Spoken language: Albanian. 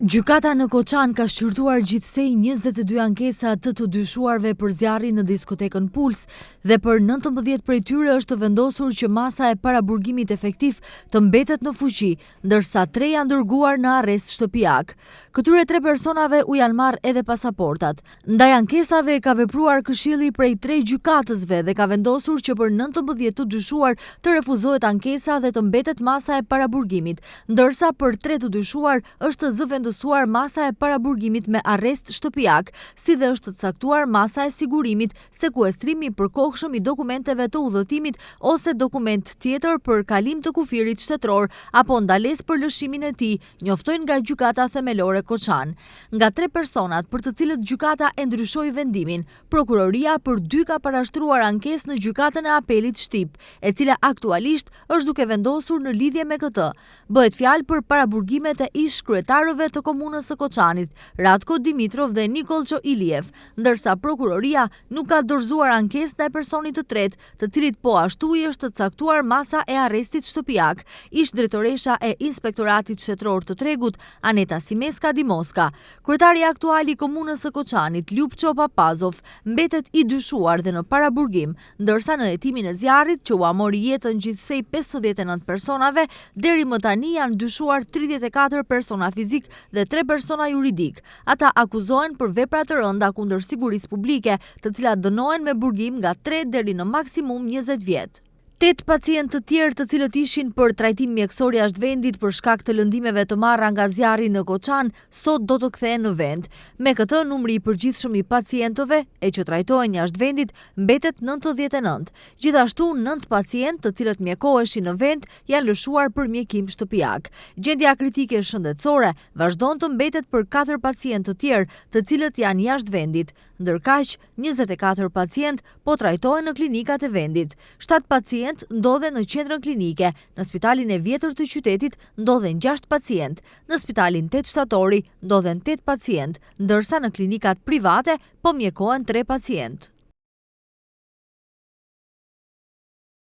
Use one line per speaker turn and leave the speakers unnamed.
Gjykata në Koçan ka shqyrtuar gjithsej 22 ankesa të dyshuarve për zjarrin në diskotekën Puls dhe për 19 prej tyre është vendosur që masa e paraburgimit efektiv të mbetet në fuqi, ndërsa 3 janë dërguar në arrest shtëpiak. Këtyre 3 personave u janë marrë edhe pasaportat. Ndaj ankesave ka vepruar këshilli prej 3 gjykatësve dhe ka vendosur që për 19 të dyshuar të refuzohet ankesa dhe të mbetet masa e paraburgimit, ndërsa për 3 të dyshuar është zëvendësuar masa e paraburgimit me arrest shtëpiak, si dhe është caktuar masa e sigurimit, sekuestrimi i përkohshëm i dokumenteve të udhëtimit ose dokument tjetër për kalim të kufirit shtetëror apo ndalesë për lëshimin e tij, njoftojnë nga Gjykata Themelore Koçan. Nga 3 personat për të cilët gjykata e ndryshoi vendimin, prokuroria për 2 ka parashtruar ankesë në Gjykatën e Apelit Shtip, e cila aktualisht është duke vendosur në lidhje me këtë. Bëhet fjalë për paraburgimet e ish kryetarëve të komunës së Koçanit, Ratko Dimitrov dhe Nikolço Iliev, ndërsa prokuroria nuk ka dorëzuar ankesë ndaj personit të tretë, të cilit po ashtu i është caktuar masa e arrestit shtëpiak, ish drejtoresha e Inspektoratit Shtetëror të Tregut, Aneta Simeska Dimoska. Kryetari aktual i komunës së Koçanit, Ljupço Papazov, mbetet i dyshuar dhe në paraburgim, ndërsa në hetimin e zjarrit që u amori jetën gjithsej 59 personave, deri më tani janë dyshuar 34 persona fizik dhe 3 persona juridik. Ata akuzohen për vepra të rënda kundër sigurisë publike, të cilat dënohen me burgim nga 3 deri në maksimum 20 vjet. 8 pacientë të tjerë të cilët ishin për trajtim mjekësor jashtë vendit për shkak të lëndimeve të marra nga zjarri në Koçan, sot do të kthehen në vend. Me këtë, numri i përgjithshëm i pacientëve e që trajtohen jashtë vendit mbetet 99. Gjithashtu, 9 pacientë të cilët mjekoheshin në vend janë lëshuar për mjekim shtëpiak. Gjendja kritike shëndetësore vazhdon të mbetet për 4 pacientë të tjerë, të cilët janë jashtë vendit. Ndërkaq, 24 pacientë po trajtohen në klinikat e vendit. 7 pacientë ndodhen në qendrën klinike, në Spitalin e Vjetër të qytetit ndodhen 6 pacientë, në Spitalin 8 Shtatori ndodhen 8 pacientë, ndërsa në klinikat private po mjekohen 3 pacientë.